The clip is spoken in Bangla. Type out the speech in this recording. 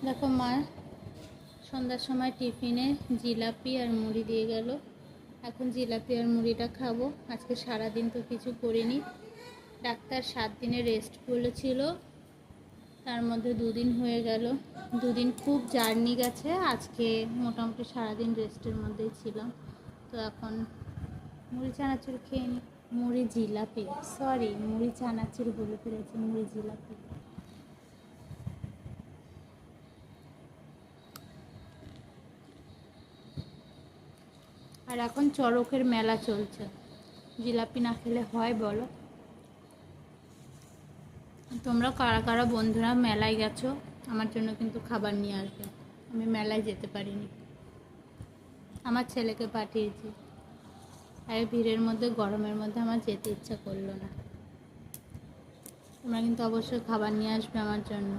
দেখো মা সন্ধ্যার সময় টিফিনে জিলাপি আর মুড়ি দিয়ে গেল। এখন জিলাপি আর মুড়িটা খাবো। আজকে সারাদিন তো কিছু করিনি। ডাক্তার 7 দিনের রেস্ট বলেছিল, তার মধ্যে 2 দিন হয়ে গেল। 2 দিন খুব জার্নি গেছে। আজকে মোটামুটি সারাদিন রেস্টের মধ্যেই ছিলাম। তো এখন মুড়ি চানাচুর খেয়ে নিই। মুড়ি জিলাপি, সরি মুড়ি চানাচুর বলে ফেলেছি, মুড়ি জিলাপি। আর এখন চড়কের মেলা চলছে, জিলাপি না খেলে হয় বলো? তোমরা কারা কারা বন্ধুরা মেলায় গেছো আমার জন্য কিন্তু খাবার নিয়ে আসবে। আমি মেলায় যেতে পারিনি, আমার ছেলেকে পাঠিয়েছি। আর ভিড়ের মধ্যে গরমের মধ্যে আমার যেতে ইচ্ছা করলো না। তোমরা কিন্তু অবশ্যই খাবার নিয়ে আসবে আমার জন্য।